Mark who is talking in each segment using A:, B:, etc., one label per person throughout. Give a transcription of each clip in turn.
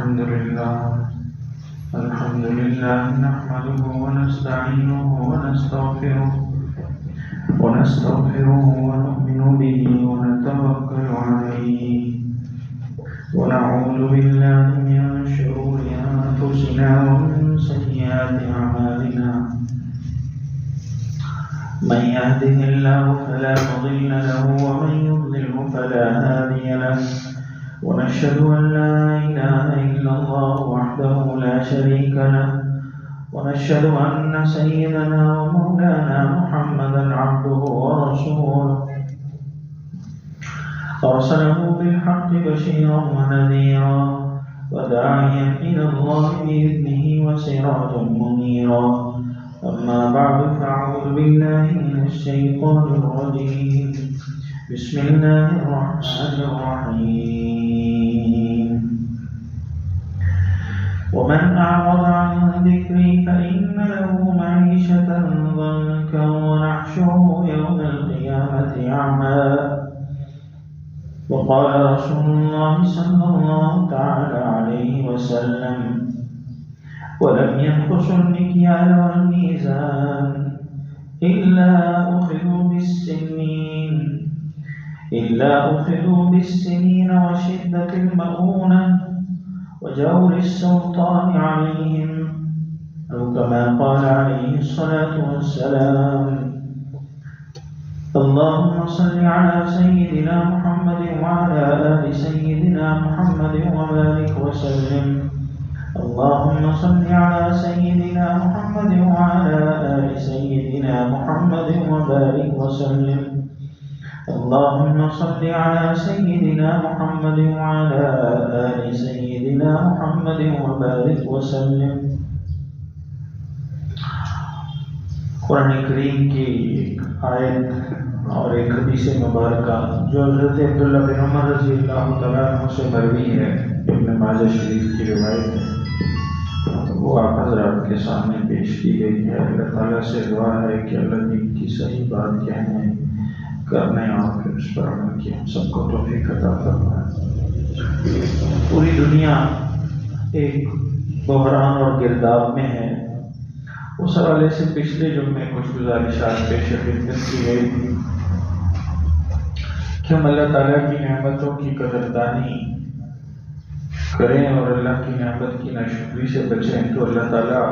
A: الحمد لله نحمده ونستعينه ونستغفره ونؤمن به ونتوكل عليه ونعوذ بالله من شرور أنفسنا ومن سيئات أعمالنا من يهده الله فلا مضل له ومن يضلله فلا هادي له ونشهد أن لا إله إلا الله وحده لا شريك له ونشهد أن سيدنا ومولانا محمدا عبده ورسوله أرسله بالحق بشيرا ونذيرا وداعيا إلى الله بإذنه وسراجا منيرا أما بعد فأعوذ بالله من الشيطان الرجيم بسم الله الرحمن الرحيم ومن أعرض عن ذكري فإن له معيشة ضنكا ونحشره يوم القيامة أعمى وقال رسول الله صلى الله تعالى عليه وسلم ولم ينقصوا المكيال والميزان إلا أخذوا بالسنين وشدة المؤونة وجور السلطان عليهم أو كما قال عليه الصلاة والسلام اللهم صل على سيدنا محمد وعلى آل سيدنا محمد وبارك وسلم اللهم صل على سيدنا محمد وعلى آل سيدنا محمد وبارك وسلم اللهم صل على سيدنا محمد وعلى آل سيدنا محمد وبارك وسلم. قرآن کریم کی ایک آیت اور ایک حدیث مبارکہ جو حضرت عبداللہ بن عمر رضی اللہ تعالیٰ عنہ سے مروی ہے، ابن ماجہ شریف کی روایت ہے، وہ آپ حضرات کے سامنے پیش کی گئی ہے. اللہ تعالیٰ سے دعا ہے کہ اللہ دین کی صحیح بات کہنے کرنے اور پھر اس پر عمل کی ہم سب کو توفیق عطا فرمائے. پوری دنیا ایک بحران اور گرداب میں ہے. اس حوالے سے پچھلے جمعے کچھ گزارشات پیش خدمت کی گئی تھی کہ ہم اللہ تعالیٰ کی نعمتوں کی قدردانی کریں اور اللہ کی نعمت کی ناشکری سے بچیں تو اللہ تعالیٰ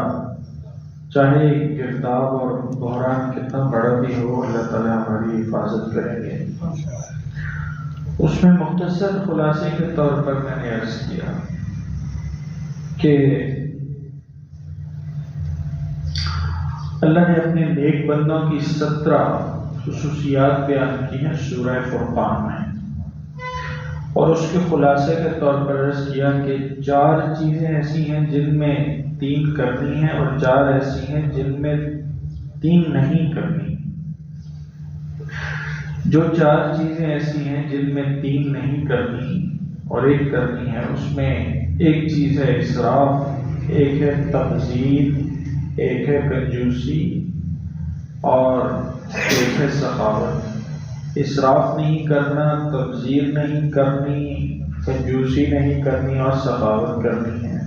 A: چاہے گرداب اور بحران کتنا بڑا بھی ہو اللہ تعالیٰ ہماری حفاظت کریں گے. اس میں مختصر خلاصے کے طور پر میں نے عرض کیا کہ اللہ نے اپنے نیک بندوں کی 17 خصوصیات بیان کی ہیں سورہ فرقان میں، اور اس کے خلاصے کے طور پر عرض کیا کہ 4 چیزیں ایسی ہیں جن میں 3 کرنی ہیں اور 4 ایسی ہیں جن میں 3 نہیں کرنی. جو 4 چیزیں ایسی ہیں جن میں 3 نہیں کرنی اور 1 کرنی ہے، اس میں ایک چیز ہے اسراف، ایک ہے تبذیر، ایک ہے کنجوسی اور ایک ہے سخاوت. اسراف نہیں کرنا، تبذیر نہیں کرنی، کنجوسی نہیں کرنی اور سخاوت کرنی ہے.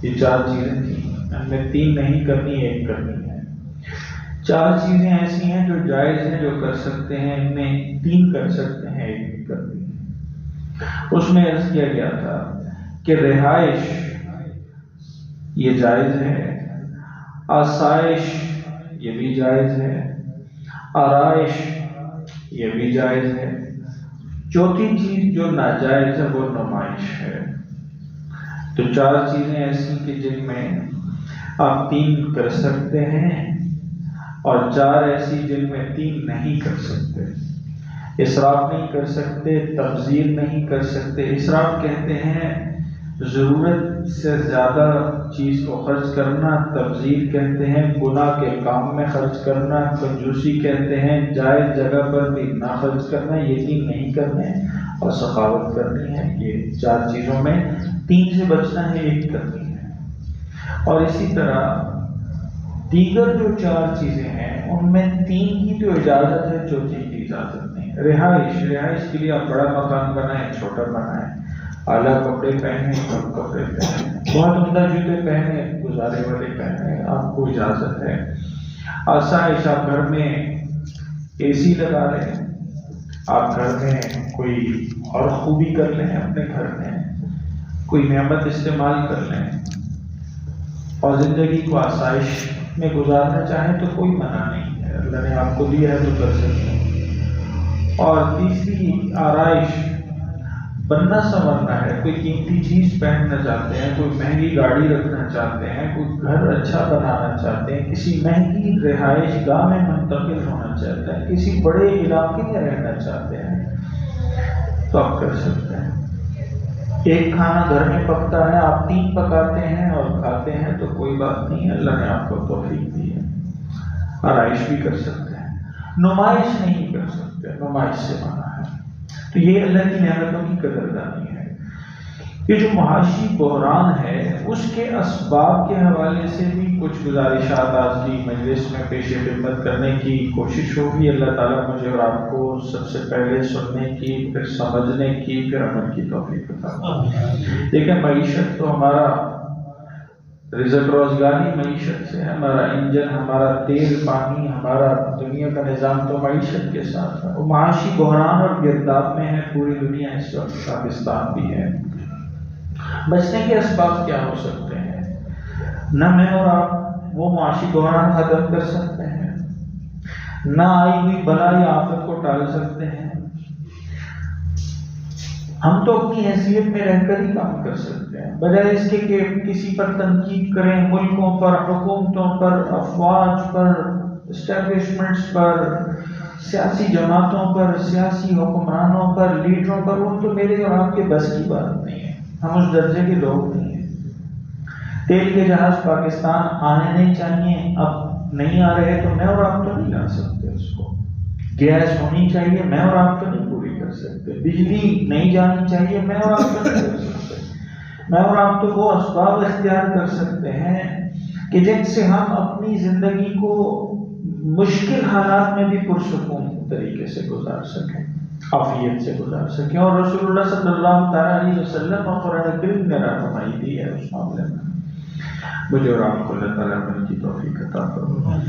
A: یہ 4 چیزیں تھیں، ان میں 3 نہیں کرنی، 1 کرنی ہے. 4 چیزیں ایسی ہیں جو جائز ہیں، جو کر سکتے ہیں، ان میں 3 کر سکتے ہیں، 1 نہیں کرنی. اس میں عرض کیا گیا تھا کہ رہائش یہ جائز ہے، آسائش یہ بھی جائز ہے، آرائش یہ بھی جائز ہے. چوتھی چیز جو ناجائز ہے وہ نمائش ہے. تو 4 چیزیں ایسی کہ جن میں آپ 3 کر سکتے ہیں اور 4 ایسی جن میں 3 نہیں کر سکتے. اسراف نہیں کر سکتے، تبذیر نہیں کر سکتے. اسراف کہتے ہیں ضرورت سے زیادہ چیز کو خرچ کرنا، تبذیر کہتے ہیں گناہ کے کام میں خرچ کرنا، کنجوسی کہتے ہیں جائز جگہ پر بھی نہ خرچ کرنا، یہ 3 نہیں کرنے، اور سخاوت کرنی ہے. یہ 4 چیزوں میں 3 سے بچنا ہے، 1 کرنی ہے. اور اسی طرح دیگر جو 4 چیزیں ہیں ان میں 3 کی تو اجازت ہے، چوتھی کی اجازت نہیں. رہائش کے لیے آپ بڑا مکان بنائیں، چھوٹا بنائیں، اعلیٰ کپڑے پہنے، کم کپڑے پہنے، بہت عمدہ جوتے پہنے، گزارے والے پہنے، آپ کو اجازت ہے۔ آسائش، آپ گھر میں اے سی لگا لیں، آپ گھر میں کوئی اور خوبی کر لیں، اپنے گھر میں کوئی نعمت استعمال کر لیں اور زندگی کو آسائش میں گزارنا چاہیں تو کوئی منع نہیں ہے، اللہ نے آپ کو دیا ہے تو کر سکتے ہیں۔ اور تیسری آرائش، بننا سنورنا ہے، کوئی قیمتی چیز پہننا چاہتے ہیں، کوئی مہنگی گاڑی رکھنا چاہتے ہیں، کوئی گھر اچھا بنانا چاہتے ہیں، کسی مہنگی رہائش گاہ میں منتقل ہونا چاہتے ہیں، کسی بڑے علاقے میں رہنا چاہتے ہیں تو آپ کر سکتے ہیں۔ ایک کھانا گھر میں پکتا ہے، آپ 3 پکاتے ہیں اور کھاتے ہیں تو کوئی بات نہیں ہے، اللہ نے آپ کو توفیق دی ہے، آرائش بھی کر سکتے ہیں۔ نمائش نہیں کر سکتے، نمائش سے منع ہے۔ تو یہ اللہ کی نعمتوں کی قدردانی ہے۔ یہ جو معاشی بحران ہے اس کے اسباب کے حوالے سے بھی کچھ گزارشات آج کی مجلس میں پیش خدمت کرنے کی کوشش ہوگی۔ اللہ تعالیٰ مجھے اور آپ کو سب سے پہلے سننے کی، پھر سمجھنے کی، پھر عمل کی توفیق عطا فرمائے۔ دیکھیں، معیشت تو ہمارا رزق روزگاری معیشت سے، ہمارا انجن، ہمارا تیل پانی، ہمارا دنیا کا نظام تو معیشت کے ساتھ ہے۔ وہ معاشی بحران اور گرداب میں ہے پوری دنیا اس وقت، پاکستان بھی ہے۔ بچنے کے اسباب کیا ہو سکتے ہیں؟ نہ میں اور آپ وہ معاشی بحران ختم کر سکتے ہیں، نہ آئی ہوئی بلا یا آفت کو ٹال سکتے ہیں، ہم تو اپنی حیثیت میں رہ کر ہی کام کر سکتے ہیں، بجائے اس کے کہ کسی پر تنقید کریں، ملکوں پر، حکومتوں پر، افواج پر، اسٹیبلشمنٹس پر، سیاسی جماعتوں پر، سیاسی حکمرانوں پر، لیڈروں پر۔ وہ تو میرے اور آپ کے بس کی بات نہیں ہے، ہم اس درجے کے لوگ نہیں ہیں۔ تیل کے جہاز پاکستان آنے نہیں چاہیے، اب نہیں آ رہے تو میں اور آپ تو نہیں لا سکتے اس کو۔ گیس ہونی چاہیے، میں اور آپ تو نہیں پوری کر سکتے۔ بجلی نہیں جانی چاہیے، میں اور آپ تو نہیں کر سکتے۔ میں اور آپ تو وہ اسباب اختیار کر سکتے ہیں کہ جن سے ہم اپنی زندگی کو مشکل حالات میں بھی پرسکون طریقے سے گزار سکیں، عافیت سے گزار سکیں۔ اور رسول اللہ صلی اللہ تعالیٰ علیہ وسلم اور قرآن کریم نے رہنمائی دی ہے اس معاملے میں۔ مجھے اور آپ کو اللہ تعالیٰ عمل کی توفیق عطا فرمائے۔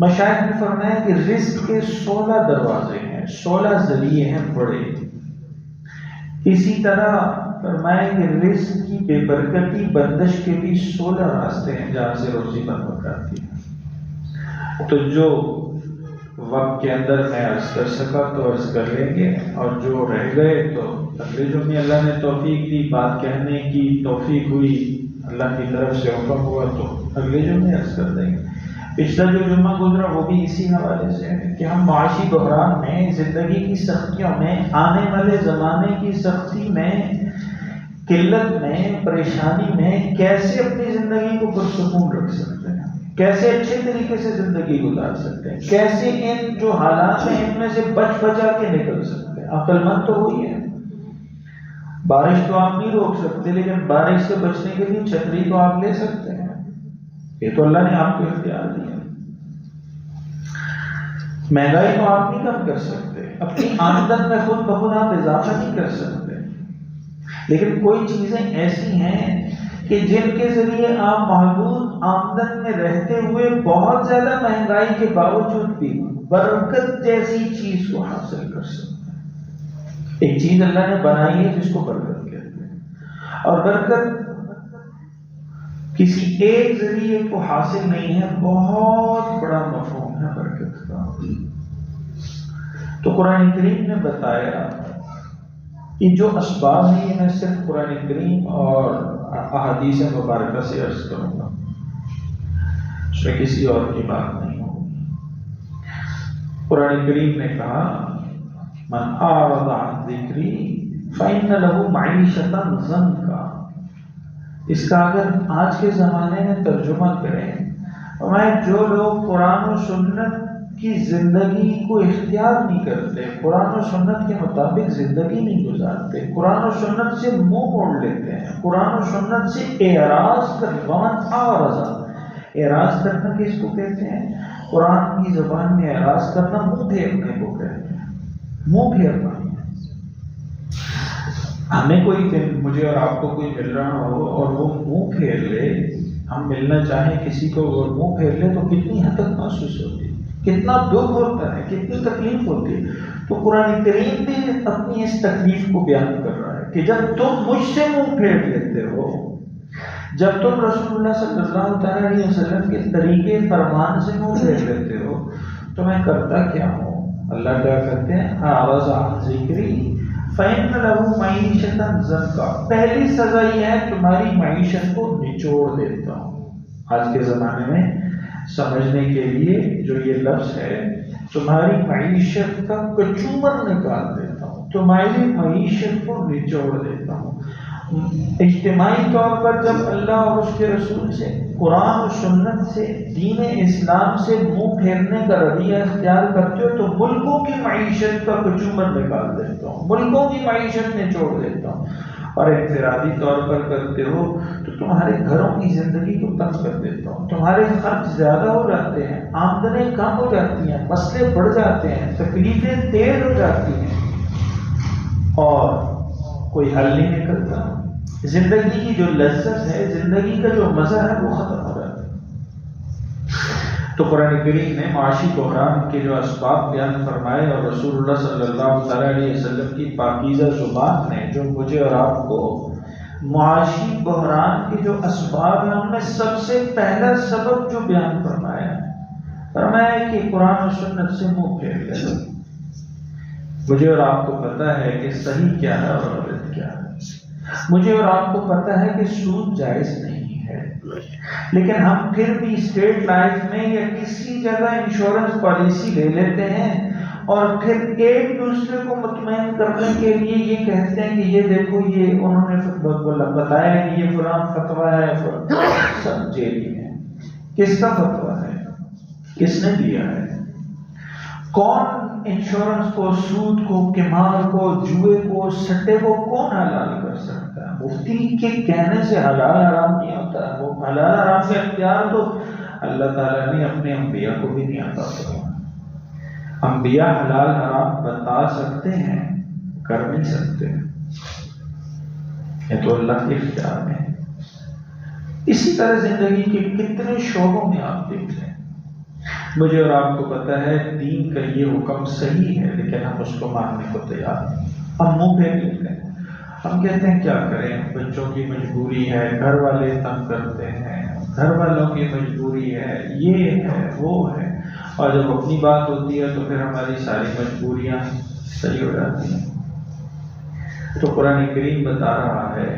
A: مشائخ نے فرمایا کہ رزق کے 16 دروازے ہیں، 16 ذریعے ہیں بڑے۔ اسی طرح فرمایا کہ رزق کی بے برکتی، بندش کے بھی 16 راستے ہیں جہاں سے روزی برکت آتی ہے۔ تو جو وقت کے اندر میں عرض کر سکا تو عرض کر لیں گے، اور جو رہ گئے تو اگلے جمعے اللہ نے توفیق دی، بات کہنے کی توفیق ہوئی، اللہ کی طرف سے حکم ہوا تو اگلے جمعے عرض کر دیں گے۔ پچھلا جو جمعہ گزرا وہ بھی اسی حوالے سے ہے کہ ہم معاشی بحران میں، زندگی کی سختیوں میں، آنے والے زمانے کی سختی میں، قلت میں، پریشانی میں کیسے اپنی زندگی کو پرسکون رکھ سکتے ہیں، کیسے اچھے طریقے سے زندگی گزار سکتے ہیں، کیسے ان جو حالات ہیں ان میں سے بچ بچا کے نکل سکتے ہیں۔ عقل مند تو وہی ہے۔ بارش تو آپ نہیں روک سکتے، لیکن بارش سے بچنے کے لیے چھتری تو آپ لے سکتے ہیں، یہ تو اللہ نے آپ کو اختیار دیا۔ مہنگائی تو آپ نہیں کم کر سکتے، اپنی آمدن میں خود بخود آپ اضافہ نہیں کر سکتے، لیکن کوئی چیزیں ایسی ہیں کہ جن کے ذریعے آپ محدود آمدن میں رہتے ہوئے بہت زیادہ مہنگائی کے باوجود بھی برکت جیسی چیز کو حاصل کر سکتے ہیں۔ ایک چیز اللہ نے بنائی ہے جس کو برکت کہتے ہیں، اور برکت کسی ایک ذریعے کو حاصل نہیں ہے، بہت بڑا مفہوم ہے برکت کا۔ تو قرآن کریم نے بتایا کہ جو اسباب ہیں یہ میں صرف قرآن کریم اور احادیث مبارکہ سے عرض کروں گا، اس میں کسی اور کی بات نہیں ہوگی۔ قرآن کریم نے کہا من اعرض عن ذکری فإن له معیشة ضنکا۔ اس کا اگر آج کے زمانے میں ترجمہ کریں، جو لوگ قرآن و سنت کی زندگی کو اختیار نہیں کرتے، قرآن و سنت کے مطابق زندگی نہیں گزارتے، قرآن و سنت سے منہ موڑ لیتے ہیں، قرآن و سنت سے اعراض اعراض کرنا کس کو کہتے ہیں؟ قرآن کی زبان میں اعراض کرنا منہ پھیرنے کو کہتے ہیں، منہ پھیرنا۔ ہمیں کوئی مجھے اور آپ کو کوئی مل رہا ہو اور وہ منہ پھیر لے، ہم ملنا چاہیں کسی کو اور منہ پھیر لے تو کتنی حد تک محسوس ہوتی ہے، کتنا دکھ ہوتا ہے، کتنی تکلیف ہوتی ہے۔ تو قرآن کریم بھی اپنی اس تکلیف کو بیان کر رہا ہے کہ جب تم مجھ سے منہ پھیر لیتے ہو، جب تم رسول اللہ صلی اللہ تعالیٰ علیہ وسلم کے طریقے فرمان سے منہ پھیر لیتے ہو تو میں کرتا کیا ہوں؟ اللہ کیا کہتے ہیں، اعرض عن ذکری فإن له معیشۃ ضنکا، پہلی سزا یہ ہے تمہاری معیشت کو نچوڑ دیتا ہوں۔ آج کے زمانے میں سمجھنے کے لیے جو یہ لفظ ہے، تمہاری معیشت کا کچومر نکال دیتا ہوں، تمہاری معیشت کو نچوڑ دیتا ہوں۔ اجتماعی طور پر جب اللہ اور اس کے رسول سے، قرآن و سنت سے، دین اسلام سے منہ پھیرنے کا رویہ اختیار کرتے ہو تو ملکوں کی معیشت کا کچومر نکال دیتا ہوں، ملکوں کی معیشت نچوڑ دیتا ہوں۔ اور انفرادی طور پر کرتے ہو تو تمہارے گھروں کی زندگی کو تنگ کر دیتا ہوں، تمہارے خرچ زیادہ ہو جاتے ہیں، آمدنیں کم ہو جاتی ہیں، مسئلے بڑھ جاتے ہیں، تکلیفیں تیز ہو جاتی ہیں اور کوئی حل نہیں نکلتا۔ زندگی کی جو لذت ہے، زندگی کا جو مزہ ہے وہ ختم ہو جاتا ہے۔ تو قرآن کریم نے معاشی بحران کے جو اسباب بیان فرمائے اور رسول اللہ صلی اللہ تعالیٰ علیہ وسلم کی پاکیزہ زبان نے جو مجھے اور آپ کو معاشی بحران کے جو اسباب ہیں ان میں سب سے پہلا سبب جو بیان فرمایا کہ قرآن و سنت سے منہ پھیر لے۔ مجھے اور آپ کو پتہ ہے کہ صحیح کیا ہے اور غلط کیا ہے، مجھے اور آپ کو پتہ ہے کہ سود جائز نہیں ہے، لیکن ہم پھر بھی اسٹیٹ لائف میں یا کسی جگہ انشورنس پالیسی لے لیتے ہیں اور پھر ایک دوسرے کو مطمئن کرنے کے لیے یہ کہتے ہیں کہ یہ دیکھو یہ انہوں نے بتایا کہ یہ فلاں فتویٰ ہے، سب جیلی ہے۔ کس کا فتویٰ ہے؟ کس نے دیا ہے؟ کون انشورنس کو، سود کو، قمار کو، جوئے کو، سٹے کو کون حلال کر سکتا ہے؟ مفتی کے کہنے سے حلال حرام نہیں ہوتا، وہ حلال حرام کا اختیار تو اللہ تعالیٰ نے اپنے انبیاء کو بھی نہیں عطا فرمایا۔ انبیاء حلال حرام بتا سکتے ہیں، کر نہیں سکتے، یہ تو اللہ کے اختیار میں ہے۔ اسی طرح زندگی کے کتنے شعبوں میں آپ دیکھ لیں، مجھے اور آپ کو پتہ ہے دین کا یہ حکم صحیح ہے لیکن ہم اس کو ماننے کو تیار نہیں، ہم منہ پھیر لیتے ہیں۔ ہم کہتے ہیں کیا کریں، بچوں کی مجبوری ہے، گھر والے تنگ کرتے ہیں، گھر والوں کی مجبوری ہے، یہ ہے وہ ہے، اور جب اپنی بات ہوتی ہے تو پھر ہماری ساری مجبوریاں صحیح ہو جاتی ہیں۔ تو قرآن کریم بتا رہا ہے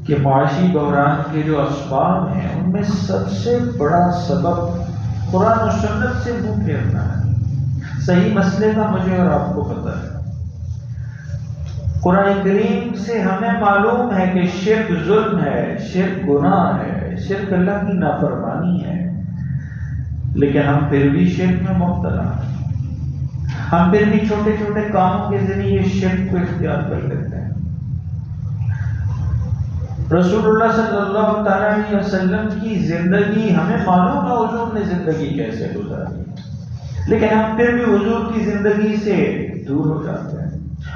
A: کہ معاشی بحران کے جو اسباب ہیں ان میں سب سے بڑا سبب قرآن و سنت سے منہ پھیرنا ہے۔ صحیح مسئلے کا مجھے اور آپ کو پتہ ہے، قرآن کریم سے ہمیں معلوم ہے کہ شرک ظلم ہے، شرک گناہ ہے، شرک اللہ کی نافرمانی ہے، لیکن ہم پھر بھی شرک میں مبتلا ہیں، ہم پھر بھی چھوٹے چھوٹے کاموں کے ذریعے شرک کو اختیار کر لیتے ہیں۔ رسول اللہ صلی اللہ تعالیٰ علیہ وسلم کی زندگی ہمیں معلوم ہے حضور نے زندگی کیسے گزاری، لیکن ہم پھر بھی حضور کی زندگی سے دور ہو جاتے ہیں،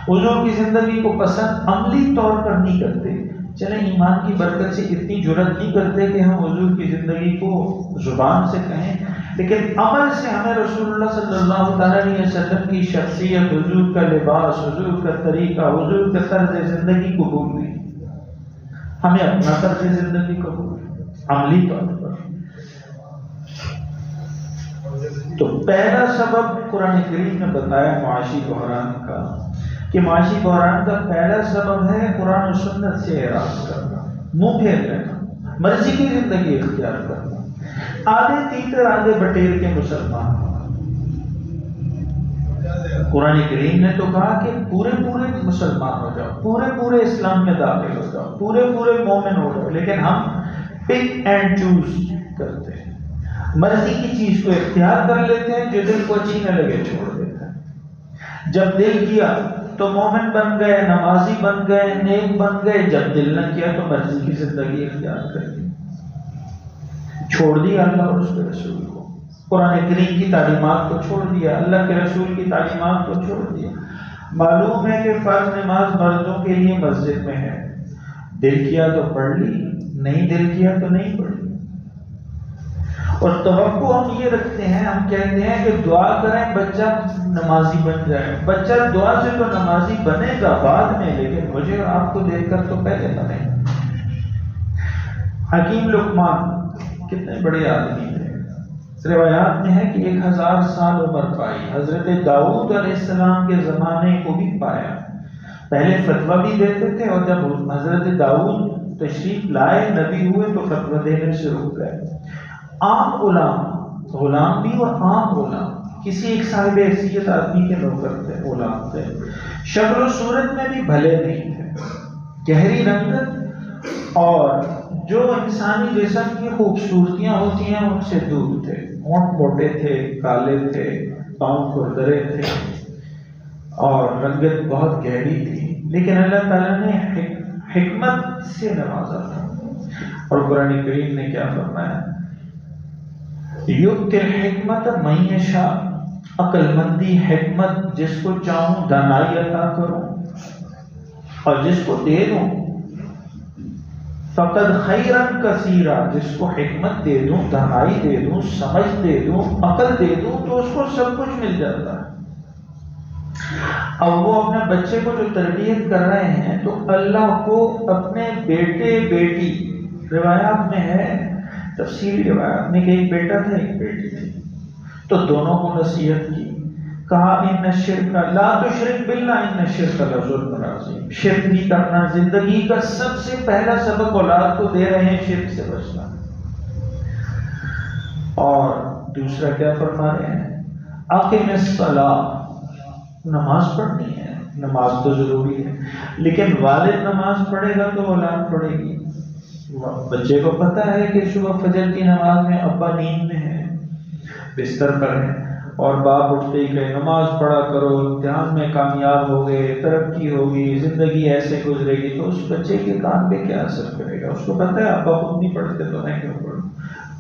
A: حضور کی زندگی کو پسند عملی طور پر نہیں کرتے۔ چلیں ایمان کی برکت سے اتنی جرأت نہیں کرتے کہ ہم حضور کی زندگی کو زبان سے کہیں، لیکن عمل سے ہمیں رسول اللہ صلی اللہ تعالیٰ علیہ وسلم کی شخصیت، حضور کا لباس، حضور کا طریقہ، حضور کا طرز زندگی کو بھول گئی، ہمیں اپنا طرز زندگی کو عملی طور پر۔ تو پہلا سبب قرآن کریم نے بتایا معاشی بحران کا، کہ معاشی بحران کا پہلا سبب ہے قرآن و سنت سے اعراض کرنا، منہ پھیر لینا، مرضی کی زندگی اختیار کرنا، آدھے تیتر آدھے بٹیر کے مسلمان ہونا۔ قرآن کریم نے تو کہا کہ پورے مسلمان ہو جاؤ، پورے اسلام میں داخل ہو جاؤ، پورے مومن ہو جاؤ، لیکن ہم پک اینڈ چوز کرتے ہیں، مرضی کی چیز کو اختیار کر لیتے ہیں، جو دل کو اچھی نہ لگے چھوڑ دیتے ہیں۔ جب دل کیا تو مومن بن گئے، نمازی بن گئے، نیک بن گئے، جب دل نہ کیا تو مرضی کی زندگی اختیار کر لی، چھوڑ دیا اللہ اور اس کے رسول کو، قرآن کریم کی تعلیمات کو چھوڑ دیا، اللہ کے رسول کی تعلیمات کو چھوڑ دیا۔ معلوم ہے کہ فرض نماز مردوں کے لیے مسجد میں ہے، دل کیا تو پڑھ لی، نہیں دل کیا تو نہیں پڑھی۔ اور توقع ہم یہ رکھتے ہیں، ہم کہتے ہیں کہ دعا کریں بچہ نمازی بن جائے۔ بچہ دعا سے تو نمازی بنے گا بعد میں، لیکن مجھے اور آپ کو دیکھ کر تو پہلے بنے گا۔ حکیم لقمان کتنے بڑے آدمی تھے، روایات میں ہے کہ 1000 سال عمر پائی، حضرت داؤد علیہ السلام کے زمانے کو بھی پایا۔ پہلے فتویٰ بھی دیتے تھے، اور جب حضرت داؤد تشریف لائے نبی ہوئے تو فتویٰ دینے سے رک گئے۔ عام غلام بھی اور عام غلام، کسی ایک صاحب حیثیت آدمی کے نوکر تھے، غلام تھے، شکل و صورت میں بھی بھلے نہیں تھے، گہری رنگت اور جو انسانی جسم کی خوبصورتیاں ہوتی ہیں ان سے دور تھے، ہونٹ موٹے تھے، کالے تھے، پاؤں کھردرے تھے اور رنگت بہت گہری تھی، لیکن اللہ تعالیٰ نے حکمت سے نوازا تھا۔ اور قرآن کریم نے کیا فرمایا، یؤتی الحکمت من یشاء، عقل مندی حکمت جس کو چاہوں دانائی عطا کروں اور جس کو دے دوں، فقد خیرا کثیرا، جس کو حکمت دے دوں، دانائی دے دوں، سمجھ دے دوں، عقل دے دوں تو اس کو سب کچھ مل جاتا ہے۔ اب وہ اپنے بچے کو جو تربیت کر رہے ہیں تو اللہ کو اپنے بیٹے بیٹی، روایات میں ہے، تفصیلی روایات میں، کہ ایک بیٹا تھا ایک بیٹی تھی، تو دونوں کو نصیحت کی، کہا ان الشرک لا تشرک باللہ ان الشرک لظلم عظیم، شرک نہیں کرنا، زندگی کا سب سے پہلا سبق اولاد کو دے رہے ہیں شرک سے بچنا۔ اور دوسرا کیا فرما رہے ہیں، اقم الصلاۃ، نماز پڑھنی ہے، نماز تو ضروری ہے، لیکن والد نماز پڑھے گا تو اولاد پڑھے گی۔ بچے کو پتہ ہے کہ صبح فجر کی نماز میں ابا نیند میں ہے، بستر پر ہے، اور باپ اٹھتے ہی کہ نماز پڑھا کرو، امتحان میں کامیاب ہو گئے، ترقی ہوگی، زندگی ایسے گزرے گی، تو اس بچے کے کام پہ کیا اثر کرے گا؟ اس کو پتہ ہے ابا خود نہیں پڑھتے تو میں کیوں پڑھوں؟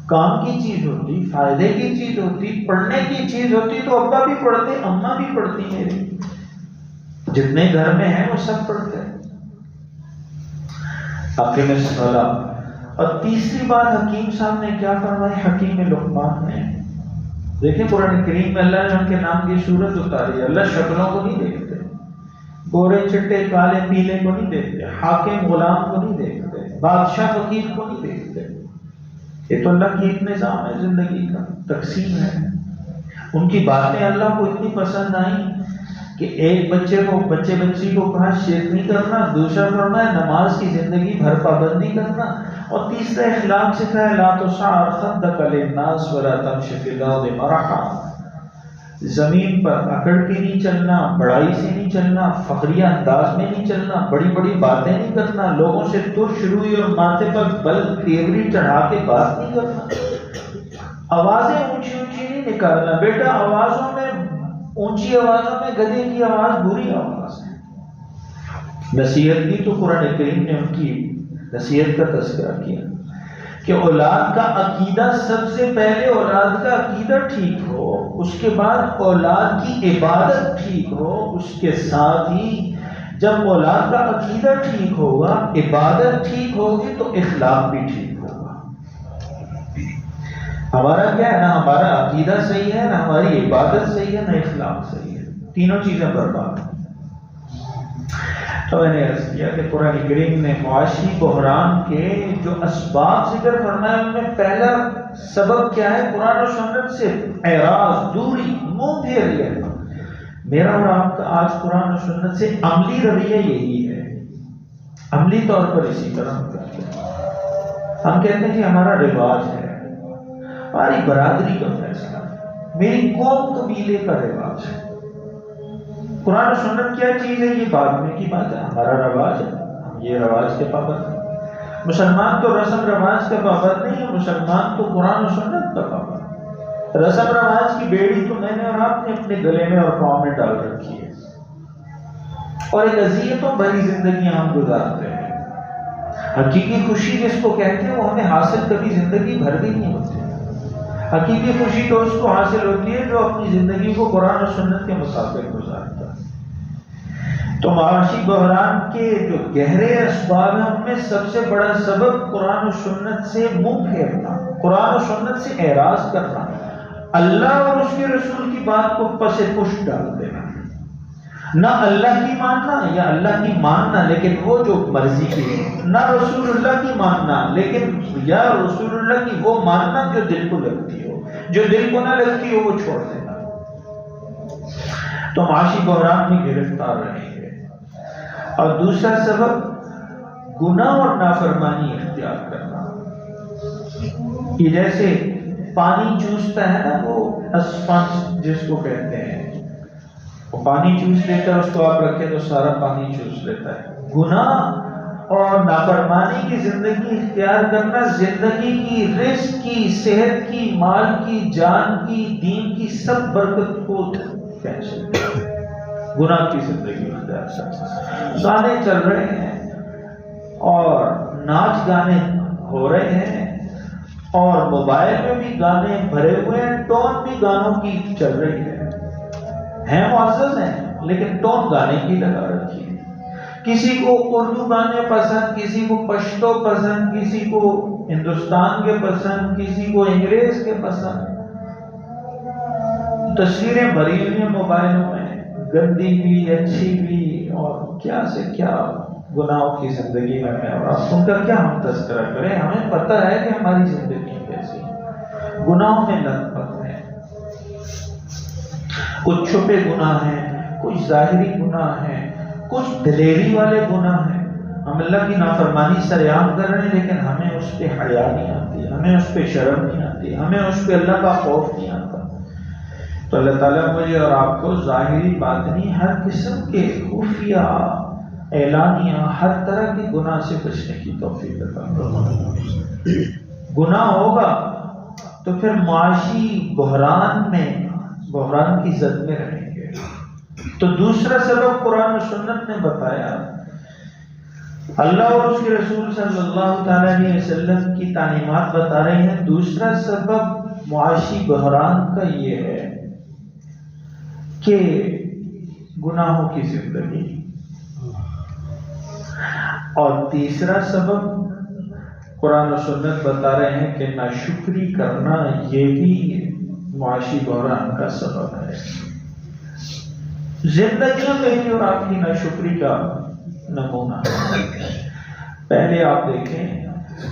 A: کام کی چیز ہوتی، فائدے کی چیز ہوتی، پڑھنے کی چیز ہوتی تو ابا بھی پڑھتے، اماں بھی پڑھتی، میری جتنے گھر میں ہیں وہ سب پڑھتے ہیں۔ اقیم الصلاۃ۔ اور تیسری بات حکیم صاحب نے کیا فرمائی، حکیم لقمان نے، دیکھیں قرآن کریم میں اللہ نے ان کے نام کی صورت اتاری ہے، اللہ شکلوں کو نہیں دیکھتے، گورے چٹے کالے پیلے کو نہیں دیکھتے، حاکم غلام کو نہیں دیکھتے، بادشاہ فقیر کو نہیں دیکھتے، یہ تو اللہ کی ایک نظام ہے، زندگی کا تقسیم ہے۔ ان کی باتیں اللہ کو اتنی پسند آئیں کہ ایک بچے بچی کو کہا شرک نہیں کرنا، دوسرا فرمایا نماز کی زندگی بھر پابندی کرنا، اور تیسرا اخلاق سکھایا لا تصعر خدک للناس ولا تمشی فی الارض مرحا، زمین پر اکڑ کے نہیں چلنا، بڑائی سے نہیں چلنا، فخریہ انداز میں نہیں چلنا، بڑی بڑی باتیں نہیں کرنا، لوگوں سے ترش روئی اور ماتھے پر بل تیوری چڑھا کے بات نہیں کرنا، آوازیں اونچی اونچی نہیں نکالنا، بیٹا آوازوں میں اونچی آوازوں میں گدھے کی آواز بری آواز ہے۔ نصیحت کی تو قرآن کریم نے ان کی نصیحت کا تذکرہ کیا کہ اولاد کا عقیدہ، سب سے پہلے اولاد کا عقیدہ ٹھیک ہو، اس کے بعد اولاد کی عبادت ٹھیک ہو، اس کے ساتھ ہی جب اولاد کا عقیدہ ٹھیک ہوگا، عبادت ٹھیک ہوگی تو اخلاق بھی ٹھیک ہوگا۔ ہمارا کیا ہے، نہ ہمارا عقیدہ صحیح ہے، نہ ہماری عبادت صحیح ہے، نہ اخلاق صحیح ہے، تینوں چیزیں برباد ہیں۔ تو میں نے عرض کیا کہ قرآن کریم نے معاشی بحران کے جو اسباب ذکر فرمائے ان میں پہلا سبب کیا ہے، قرآن و سنت سے اعراض، دوری، منہ پھیر لینا۔ میرا اور آپ کا آج قرآن و سنت سے عملی رویہ یہی ہے، عملی طور پر اسی طرح ہم کرتے ہیں۔ ہم کہتے ہیں کہ ہمارا رواج ہے، ہماری برادری کا فیصلہ ہے، میری قوم قبیلے کا رواج ہے۔ قرآن و سنت کیا چیز ہے یہ بعد میں کی بات ہے، ہمارا رواج ہے، ہم یہ رواج کے پابند ہیں۔ مسلمان تو رسم رواج کا پابند نہیں ہے، مسلمان تو قرآن و سنت کا پابند۔ رسم رواج کی بیڑی تو میں نے اور آپ نے اپنے گلے میں اور پاؤں میں ڈال رکھی ہے، اور ایک اذیتوں بھری زندگی ہم گزارتے ہیں۔ حقیقی خوشی جس کو کہتے ہیں وہ ہمیں حاصل کبھی زندگی بھر بھی نہیں ہوتی۔ حقیقی خوشی تو اس کو حاصل ہوتی ہے جو اپنی زندگی کو قرآن و سنت کے مطابق گزارتا ہے۔ تو معاشی بحران کے جو گہرے اسباب ہیں ان میں سب سے بڑا سبب قرآن و سنت سے منہ پھیرنا، قرآن و سنت سے اعراض کرنا، اللہ اور اس کے رسول کی بات کو پس پشت ڈال دینا، نہ اللہ کی ماننا یا اللہ کی ماننا لیکن وہ جو مرضی کی ہے، نہ رسول اللہ کی ماننا لیکن یا رسول اللہ کی وہ ماننا جو دل کو لگتی ہو، جو دل کو نہ لگتی ہو وہ چھوڑ دینا۔ تو معاشی بحران میں گرفتار رہیں گے۔ اور دوسرا سبب گناہ اور نافرمانی اختیار کرنا، یہ جیسے پانی چوستا ہے نا وہ اسپنج جس کو کہتے ہیں، وہ پانی چوس لیتا ہے، اس کو آپ رکھیں تو سارا پانی چوس لیتا ہے۔ گناہ اور نافرمانی کی زندگی اختیار کرنا زندگی کی، رزق کی، صحت کی، مال کی، جان کی، دین کی سب برکت کو کینسل کرنا۔ گناہ کی زندگی اختیار کرنا، گانے چل رہے ہیں اور ناچ گانے ہو رہے ہیں اور موبائل میں بھی گانے بھرے ہوئے ہیں، ٹون بھی گانوں کی چل رہی ہے، ہیں معزز ہیں لیکن ٹون گانے کی لگا رکھی ہے۔ کسی کو اردو گانے پسند، کسی کو پشتو پسند، کسی کو ہندوستان کے پسند، کسی کو انگریز کے پسند، تصویریں بھری ہوئی ہیں موبائلوں میں، گندی بھی اچھی بھی، اور کیا سے کیا گناہوں کی زندگی میں ہے، اور اب ان کا کیا ہم تذکرہ کریں؟ ہمیں پتہ ہے کہ ہماری زندگی کیسی ہے، گناہوں میں لت پت ہے، کچھ چھپے گناہ ہیں، کچھ ظاہری گناہ ہیں، کچھ دلیری والے گناہ ہیں۔ ہم اللہ کی نافرمانی سرعام کر رہے ہیں لیکن ہمیں اس پہ حیا نہیں آتی، ہمیں اس پہ شرم نہیں آتی، ہمیں اس پہ اللہ کا خوف نہیں آتا۔ تو اللہ تعالیٰ مجھے اور آپ کو ظاہری باطنی ہر قسم کے خفیہ اعلانیہ ہر طرح کے گناہ سے بچنے کی توفیق عطا فرمائے۔ گناہ ہوگا تو پھر معاشی بحران میں، بحران کی زد میں رہیں گے۔ تو دوسرا سبب قرآن و سنت نے بتایا، اللہ اور اس کے رسول صلی اللہ تعالیٰ علیہ وسلم کی تعلیمات بتا رہے ہیں۔ دوسرا سبب معاشی بحران کا یہ ہے کہ گناہوں کی زندگی، اور تیسرا سبب قرآن و سنت بتا رہے ہیں کہ ناشکری کرنا یہ بھی معاشی بحران کا سبب ہے۔ زندگیوں میں بھی اور آپ کی ناشکری کا نمونہ ہے۔ پہلے آپ دیکھیں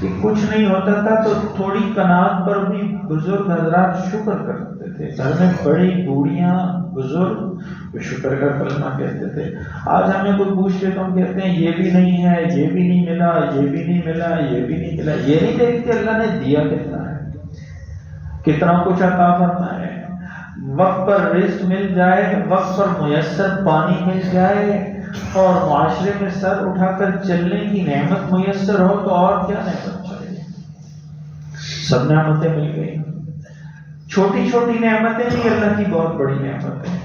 A: کہ کچھ نہیں ہوتا تھا تو تھوڑی قناعت پر بھی بزرگ حضرات شکر کرتے تھے، گھر میں بڑی بوڑھیاں بزرگ شکر کا کلمہ کہتے تھے۔ آج ہمیں کوئی پوچھتے تو ہم کہتے ہیں یہ بھی نہیں ہے، یہ بھی نہیں ملا، یہ بھی نہیں ملا، یہ بھی نہیں ملا۔ یہ نہیں دیکھتے اللہ نے دیا کتنا ہے، کتنا کچھ عطا فرمایا ہے۔ وقت پر رزق مل جائے، وقت پر میسر پانی مل جائے اور معاشرے میں سر اٹھا کر چلنے کی نعمت میسر ہو تو اور کیا نعمت چاہیے؟ سب نعمتیں مل گئی۔ چھوٹی چھوٹی نعمتیں بھی اللہ کی بہت بڑی نعمت ہیں۔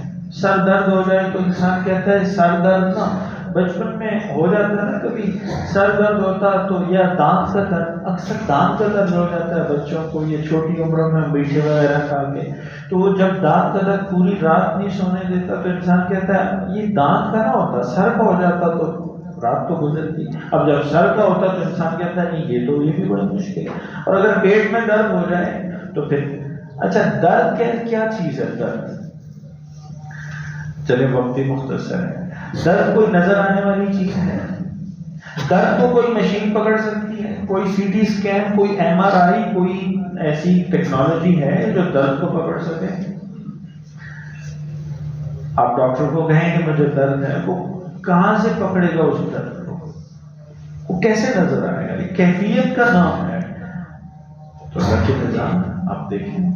A: سر درد ہو جائے تو انسان کہتا ہے سر درد نا، بچپن میں ہو جاتا ہے نا، کبھی سر درد ہوتا تو یا دانت کا درد، اکثر دانت کا درد ہو جاتا ہے بچوں کو، یہ چھوٹی عمر میں بیٹھے وغیرہ کھا کے، تو وہ جب دانت کا درد پوری رات نہیں سونے دیتا تو انسان کہتا ہے یہ دانت کا نہ ہوتا، سر کا ہو جاتا تو رات تو گزرتی۔ اب جب سر کا ہوتا تو انسان کہتا ہے نہیں یہ تو یہ بھی بڑی مشکل ہے۔ اور اگر پیٹ میں درد ہو جائے تو پھر اچھا درد کیا چیز ہے؟ درد چلے وقتی مختصر ہے، درد کوئی نظر آنے والی چیز ہے؟ درد کو کوئی مشین پکڑ سکتی ہے؟ کوئی سی ٹی اسکین، کوئی ایم آر آئی، کوئی ایسی ٹیکنالوجی ہے جو درد کو پکڑ سکے؟ آپ ڈاکٹر کو کہیں کہ مجھے درد ہے، وہ کہاں سے پکڑے گا اس درد کو؟ وہ کیسے نظر آئے گا؟ یہ کیفیت کا نام ہے۔ تو اللہ کے نظام آپ دیکھیں،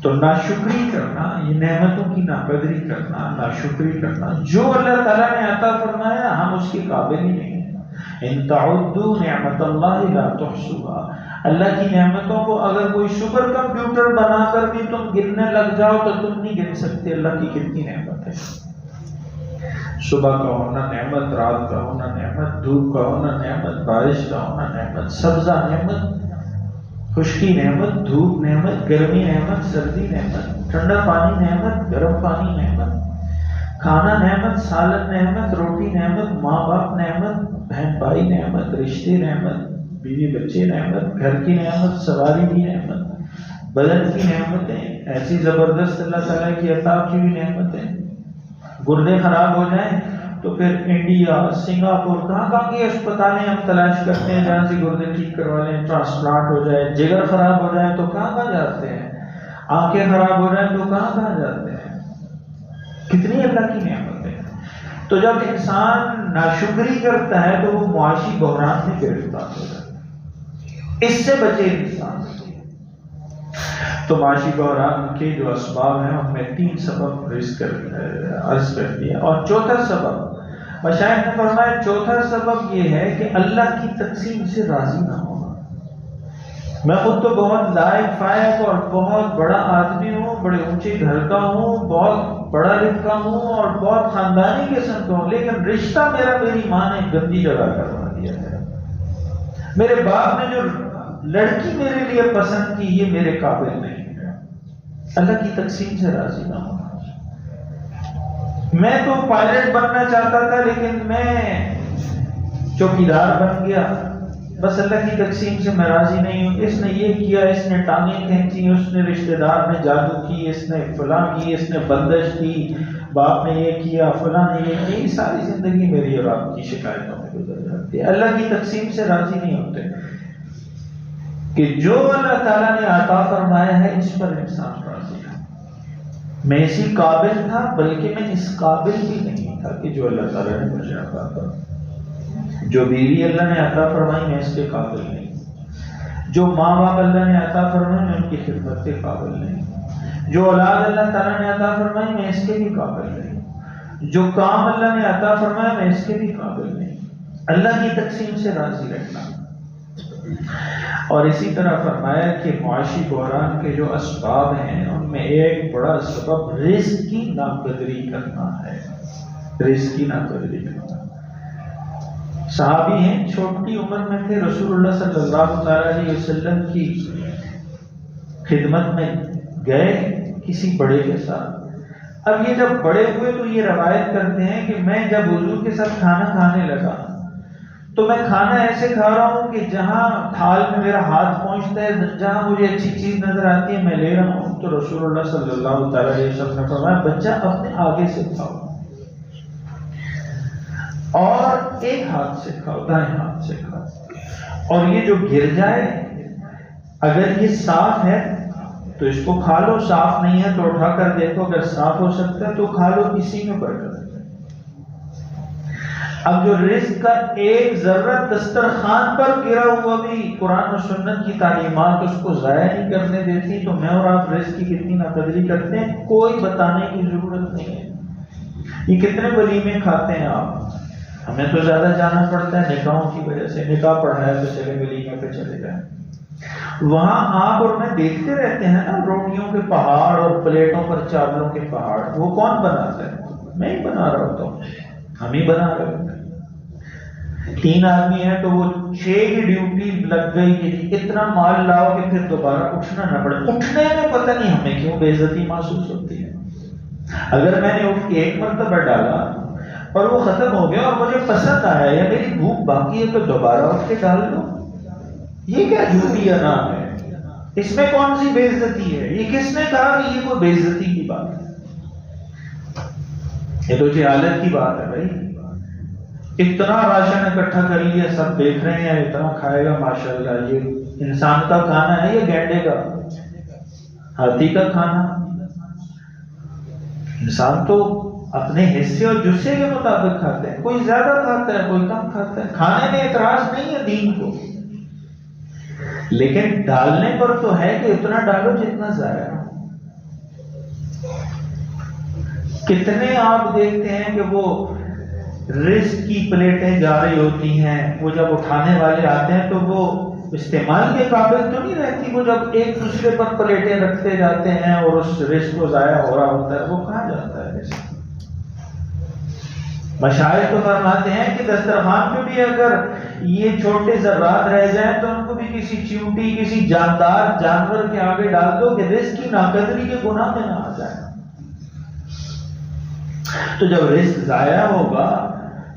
A: تو ناشکری کرنا، یہ نعمتوں کی ناقدری کرنا، ناشکری کرنا، جو اللہ تعالیٰ نے عطا فرمایا ہم اس کے قابل ہی نہیں ہیں۔ ان تعدوا نعمت اللہ لا تحصوها، اللہ کی نعمتوں کو اگر کوئی سپر کمپیوٹر بنا کر بھی تم گننے لگ جاؤ تو تم نہیں گن سکتے اللہ کی کتنی نعمت ہے۔ صبح کا ہونا نعمت، رات کا ہونا نعمت، دھوپ کا ہونا نعمت، بارش کا ہونا نعمت، سبزہ نعمت، خشکی نعمت، دھوپ نعمت، گرمی نعمت، سردی نعمت، ٹھنڈا پانی نعمت، گرم پانی نعمت، کھانا نعمت، سالن نعمت، روٹی نعمت، ماں باپ نعمت، بہن بھائی نعمت، رشتے نعمت، بیوی بچے نعمت، گھر کی نعمت، سواری کی نعمت، بدن کی نعمتیں ایسی زبردست اللہ تعالیٰ کی عطا کی ہوئی نعمتیں. گردے خراب ہو جائیں تو پھر انڈیا، سنگاپور، کہاں کی اسپتالیں ہم تلاش کرتے ہیں جہاں سے گردے ٹھیک کروا لیں، ٹرانسپلانٹ ہو جائے. جگر خراب ہو جائے تو کہاں جاتے ہیں، آنکھیں خراب ہو جائیں تو کہاں جاتے ہیں. کتنی اللہ کی نعمت ہے. تو جب انسان ناشکری کرتا ہے تو وہ معاشی بحران میں گرفتار ہو جاتا ہے. اس سے بچے انسان. تو معاشی بحران کے جو اسباب ہیں ان میں 3 سبب عرض کر دیا. اور چوتھا سبب مشائخ نے فرمایا، چوتھا سبب یہ ہے کہ اللہ کی تقسیم سے راضی نہ ہونا. میں خود تو بہت لائق فائق اور بہت بڑا آدمی ہوں، بڑے اونچے گھر کا ہوں، بہت پڑھا لکھا ہوں اور بہت خاندانی قسم کا ہوں، لیکن رشتہ میری ماں نے گندی جگہ کروا دیا ہے. میرے باپ نے جو لڑکی میرے لیے پسند کی یہ میرے قابل نہیں ہے. اللہ کی تقسیم سے راضی نہ ہونا. میں تو پائلٹ بننا چاہتا تھا لیکن میں چوکیدار بن گیا. بس اللہ کی تقسیم سے میں راضی نہیں ہوں. اس نے یہ کیا، اس نے ٹانگیں کھینچی، اس نے رشتہ دار نے جادو کی، اس نے فلاں کی، اس نے بندش کی، باپ نے یہ کیا، فلاں نے یہ کی. ساری زندگی میری اور آپ کی شکایتوں میں گزر جاتی ہے. اللہ کی تقسیم سے راضی نہیں ہوتے کہ جو اللہ تعالیٰ نے عطا فرمایا ہے اس پر انسان راضی ہے. میں اسی قابل تھا بلکہ میں اس قابل بھی نہیں تھا کہ جو اللہ تعالیٰ نے مجھے عطا فرمایا. جو بیوی اللہ نے عطا فرمائی میں اس کے قابل نہیں. جو ماں باپ اللہ نے عطا فرمائی میں ان کی خدمت کے قابل نہیں. جو اولاد اللہ تعالیٰ نے عطا فرمائی میں اس کے بھی قابل نہیں. جو کام اللہ نے عطا فرمایا میں اس کے بھی قابل نہیں. اللہ کی تقسیم سے راضی رہنا. اور اسی طرح فرمایا کہ معاشی بحران کے جو اسباب ہیں ان میں ایک بڑا سبب رزق کی ناقدری کرنا ہے. رزق کی ناقدری کرنا. صحابی ہیں، چھوٹی عمر میں تھے، رسول اللہ صلی اللہ علیہ وسلم کی خدمت میں گئے کسی بڑے کے ساتھ. اب یہ جب بڑے ہوئے تو یہ روایت کرتے ہیں کہ میں جب حضور کے ساتھ کھانا کھانے لگا تو میں کھانا ایسے کھا رہا ہوں کہ جہاں تھال میں میرا ہاتھ پہنچتا ہے، جہاں مجھے اچھی چیز نظر آتی ہے میں لے رہا ہوں. تو رسول اللہ صلی اللہ تعالیٰ علیہ وسلم نے فرمایا بچہ اپنے آگے سے کھاؤ اور ایک ہاتھ سے کھاؤ، دائیں ہاتھ سے کھاؤ. اور یہ جو گر جائے اگر یہ صاف ہے تو اس کو کھا لو، صاف نہیں ہے تو اٹھا کر دیکھو، اگر صاف ہو سکتا ہے تو کھا لو، اسی میں برکت ہے. اب جو رزق کا ایک ذرہ دسترخوان پر گرا ہوا بھی قرآن و سنت کی تعلیمات اس کو ضائع نہیں کرنے دیتی، تو میں اور آپ رزق کی کتنی ناقدری کرتے ہیں کوئی بتانے کی ضرورت نہیں ہے. یہ کتنے ولیمے کھاتے ہیں آپ؟ ہمیں تو زیادہ جانا پڑتا ہے نکاحوں کی وجہ سے. نکاح پڑھایا تو چلے ولیمے پہ چلے جائیں. وہاں آپ اور میں دیکھتے رہتے ہیں نا روٹیوں کے پہاڑ اور پلیٹوں پر چاولوں کے پہاڑ. وہ کون بناتا ہے؟ میں ہی بنا رہا ہوتا ہوں، ہم ہی بنا رہے ہوتے ہیں. 3 آدمی ہیں تو وہ 6 کی ڈیوٹی لگ گئی کہ اتنا مال لاؤ کہ پھر دوبارہ اٹھنا نہ پڑے. اٹھنے میں پتہ نہیں ہمیں کیوں بے عزتی محسوس ہوتی ہے. اگر میں نے اٹھ کے ایک مرتبہ ڈالا اور وہ ختم ہو گیا اور مجھے پسند آیا یا میری بھوک باقی ہے تو دوبارہ اٹھ کے ڈال دو. یہ کیا ڈیوٹی یا نام ہے؟ اس میں کون سی بے عزتی ہے؟ یہ کس نے کہا کہ یہ کوئی بے عزتی کی بات ہے؟ یہ تو جہالت کی بات ہے بھائی. اتنا راشن اکٹھا کر لیا، سب دیکھ رہے ہیں اتنا کھائے گا ماشاءاللہ. یہ انسان کا کھانا ہے یا گینڈے کا، ہاتھی کا کھانا؟ انسان تو اپنے حصے اور جسے کے مطابق کھاتے ہیں. کوئی زیادہ کھاتا ہے کوئی کم کھاتا ہے. کھانے میں اعتراض نہیں ہے دین کو، لیکن ڈالنے پر تو ہے کہ اتنا ڈالو جتنا ضائع ہو. کتنے آپ دیکھتے ہیں کہ وہ رزق کی پلیٹیں جا رہی ہوتی ہیں، وہ جب اٹھانے والے آتے ہیں تو وہ استعمال کے قابل تو نہیں رہتی. وہ جب ایک دوسرے پر پلیٹیں رکھتے جاتے ہیں اور اس رزق کو ضائع ہو رہا ہوتا ہے، وہ کہاں جاتا ہے رزق؟ مشاہد تو فرماتے ہیں کہ دسترخوان پہ بھی اگر یہ چھوٹے ذرات رہ جائیں تو ان کو بھی کسی چیونٹی کسی جاندار جانور کے آگے ڈال دو کہ رزق کی ناقدری کے گناہ میں نہ آ جائے. تو جب رزق ضائع ہوگا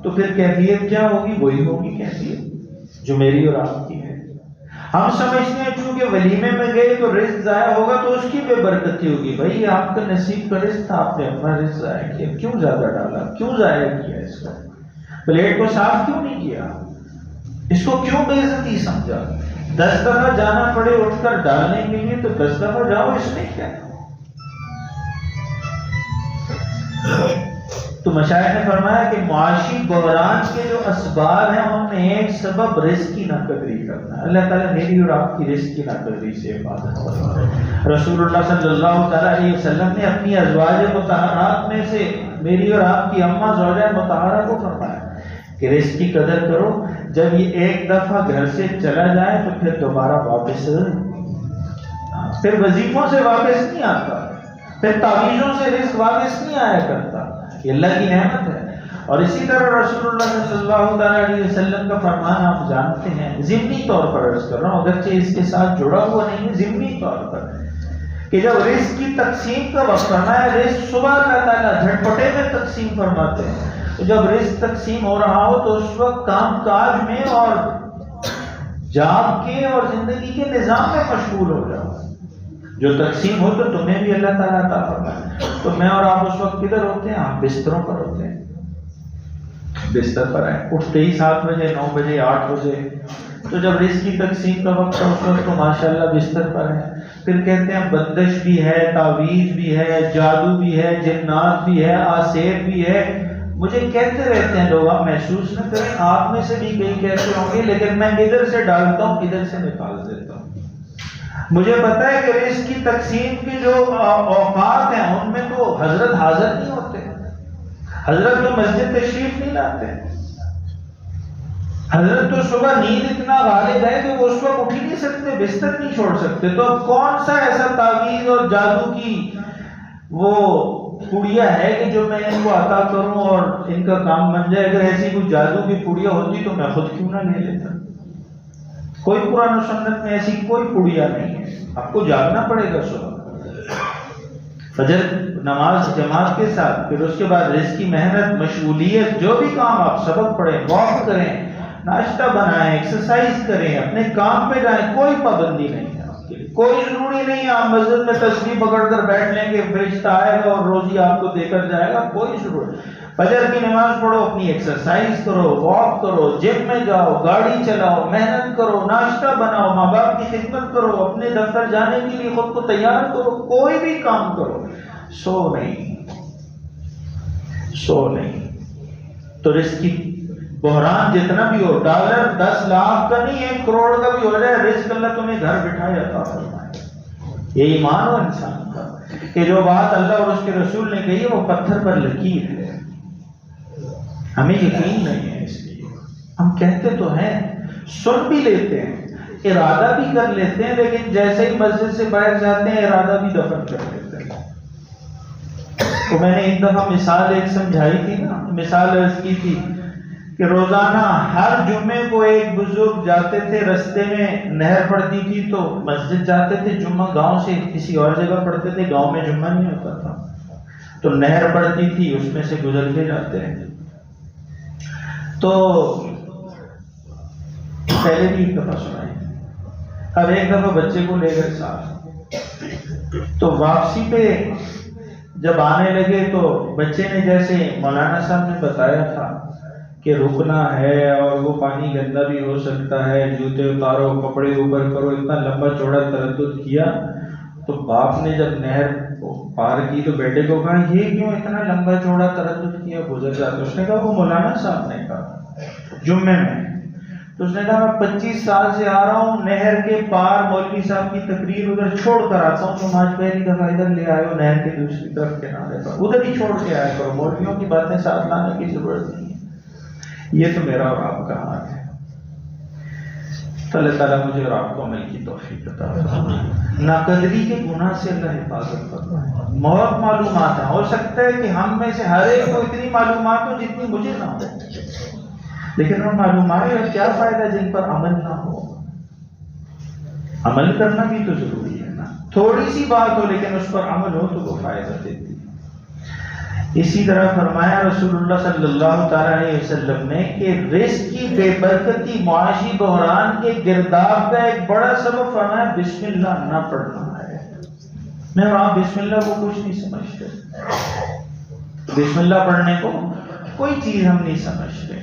A: تو پھر کیفیت کیا ہوگی؟ وہی ہوگی کیفیت جو میری اور آپ کی ہے۔ ہم سمجھتے ہیں چونکہ ولیمے میں گئے تو رزق ضائع ہوگا تو اس کی بے برکتی ہوگی۔ بھائی آپ کا نصیب کا رزق تھا، آپ نے اپنا رزق ضائع کیا، کیوں زیادہ ڈالا؟ کیوں ضائع کیا؟ اس کو پلیٹ کو صاف کیوں نہیں کیا؟ اس کو کیوں بے عزتی سمجھا؟ 10 دفعہ جانا پڑے اٹھ کر ڈالنے کے لیے تو 10 دفعہ جاؤ، اس میں کیا؟ تو مشائخ نے فرمایا کہ معاشی بحران کے جو اسباب ہیں ان میں ایک سبب رزق کی ناقدری کرنا ہے۔ اللہ تعالیٰ میری اور آپ کی رزق کی ناقدری سے حفاظت فرمائے۔ رسول اللہ صلی اللہ تعالیٰ علیہ وسلم نے اپنی ازواج مطہرات میں سے میری اور آپ کی اماں زوجہ مطہرہ کو فرمایا کہ رزق کی قدر کرو، جب یہ ایک دفعہ گھر سے چلا جائے تو پھر دوبارہ واپس، پھر وظیفوں سے واپس نہیں آتا، پھر تعویذوں سے رزق واپس نہیں آیا کرتا، یہ اللہ کی نعمت ہے۔ اور اسی طرح رسول اللہ صلی اللہ علیہ وسلم کا فرمان آپ جانتے ہیں، ضمنی طور پر عرض کر رہا ہوں، اگرچہ اس کے ساتھ جڑا ہوا نہیں ہے، ضمنی طور پر کہ جب رزق کی تقسیم کا وقت آنا ہے، رزق صبح اللہ تعالیٰ جھٹپٹے میں تقسیم فرماتے ہیں، تو جب رزق تقسیم ہو رہا ہو تو اس وقت کام کاج میں اور جاب کے اور زندگی کے نظام میں مشغول ہو جاؤ۔ جو تقسیم ہو تو تمہیں بھی اللہ تعالیٰ عطا فرمائے۔ تو میں اور آپ اس وقت کدھر ہوتے ہیں؟ آپ بستروں پر ہوتے ہیں، بستر پر آئے، اٹھتے ہی 7 بجے 9 بجے 8 بجے، تو جب رزق کی تقسیم کا وقت ہے اس وقت تو ماشاءاللہ بستر پر ہیں۔ پھر کہتے ہیں بندش بھی ہے، تعویذ بھی ہے، جادو بھی ہے، جنات بھی ہے، آسیب بھی ہے۔ مجھے کہتے رہتے ہیں لوگ، آپ محسوس نہ کریں، آپ میں سے بھی کئی کہتے ہوں گے، لیکن میں ادھر سے ڈالتا ہوں ادھر سے نکال دیتا ہوں۔ مجھے پتا ہے کہ رزق کی تقسیم کے جو اوقات ہیں ان میں تو حضرت حاضر نہیں ہوتے، حضرت تو مسجد تشریف نہیں لاتے، حضرت تو صبح نیند اتنا غالب ہے کہ وہ اس وقت اٹھ ہی نہیں سکتے، بستر نہیں چھوڑ سکتے۔ تو اب کون سا ایسا تعویذ اور جادو کی وہ پڑیا ہے کہ جو میں ان کو عطا کروں اور ان کا کام بن جائے؟ اگر ایسی کوئی جادو کی پڑیا ہوتی تو میں خود کیوں نہ لے لیتا۔ کوئی قرآن و سنت میں ایسی کوئی پڑیا نہیں ہے، آپ کو جاگنا پڑے گا صبح فجر نماز جماعت کے ساتھ، پھر اس کے بعد رزق کی محنت، مشغولیت، جو بھی کام آپ سبق پڑھیں، واک کریں، ناشتہ بنائیں، ایکسرسائز کریں، اپنے کام پہ جائیں، کوئی پابندی نہیں ہے آپ کے لیے، کوئی ضروری نہیں ہے آپ مسجد میں تسبیح پکڑ کر بیٹھ لیں گے فرشتہ آئے گا اور روزی آپ کو دے کر جائے گا، کوئی ضرورت۔ فجر کی نماز پڑھو، اپنی ایکسرسائز کرو، واک کرو، جم میں جاؤ، گاڑی چلاؤ، محنت کرو، ناشتہ بناؤ، ماں باپ کی خدمت کرو، اپنے دفتر جانے کے لیے خود کو تیار کرو، کوئی بھی کام کرو، سو نہیں۔ تو رزق کی بحران جتنا بھی ہو، ڈالر 10 لاکھ کا نہیں 1 کروڑ کا بھی ہو جائے، رزق اللہ تمہیں گھر بٹھائے عطا فرمائے۔ یہ ایمان ہو انسان کا کہ جو بات اللہ اور اس کے رسول نے کہی ہے وہ پتھر پر لکیر ہے، ہمیں یقین نہیں ہے، اس لیے ہم کہتے تو ہیں، سن بھی لیتے ہیں، ارادہ بھی کر لیتے ہیں، لیکن جیسے ہی مسجد سے باہر جاتے ہیں ارادہ بھی دفن کر دیتے ہیں۔ تو میں نے ایک دفعہ مثال ایک سمجھائی تھی نا، مثال عرض کی تھی کہ روزانہ ہر جمعے کو ایک بزرگ جاتے تھے، رستے میں نہر پڑتی تھی تو مسجد جاتے تھے، جمعہ گاؤں سے کسی اور جگہ پڑھتے تھے، گاؤں میں جمعہ نہیں ہوتا تھا، تو نہر پڑتی تھی اس میں سے گزر کے جاتے ہیں۔ تو پہلے بھی ایک دفعہ سنائی، اب ایک دفعہ بچے کو لے گئے ساتھ، تو واپسی پہ جب آنے لگے تو بچے نے جیسے مولانا صاحب نے بتایا تھا کہ رکنا ہے اور وہ پانی گندا بھی ہو سکتا ہے، جوتے اتارو، کپڑے اوپر کرو، اتنا لمبا چوڑا تردد کیا، تو باپ نے جب نہر پار کی تو بیٹے کو کہا یہ کیوں اتنا لمبا چوڑا تردد کیا، گزر جاتا۔ اس نے کہا وہ مولانا صاحب نے کہا جمعے میں، تو اس نے کہا میں 25 سال سے آ رہا ہوں، نہر کے پار مولوی صاحب کی تقریر ادھر چھوڑ کر آتا ہوں، تم آج پہلی دفعہ ادھر لے آئے ہو نہر کے دوسری طرف کنارے پر، ادھر ہی چھوڑ کے آئے کرو، مولویوں کی باتیں ساتھ لانے کی ضرورت نہیں ہے۔ یہ تو میرا اور آپ کا حال ہے۔ تو اللہ تعالیٰ مجھے اور آپ کو عمل کی توفیق عطا فرمائے، ناقدری کے گناہ سے اللہ حفاظت فرمائے۔ بہت معلومات ہیں، ہو سکتا ہے کہ ہم میں سے ہر ایک کو اتنی معلومات ہو جتنی مجھے نہ ہو، لیکن ان معلومات کا کیا فائدہ جن پر عمل نہ ہو؟ عمل کرنا بھی تو ضروری ہے نا، تھوڑی سی بات ہو لیکن اس پر عمل ہو تو وہ فائدہ دیتی ہے۔ اسی طرح فرمایا رسول اللہ صلی اللہ تعالی علیہ وسلم نے کہ رزق کی بے برکتی معاشی بحران کے گرداب کا ایک بڑا سبب فرمایا بسم اللہ نہ پڑھنا ہے۔ میں اور آپ بسم اللہ کو کچھ نہیں سمجھتے، بسم اللہ پڑھنے کو کوئی چیز ہم نہیں سمجھتے،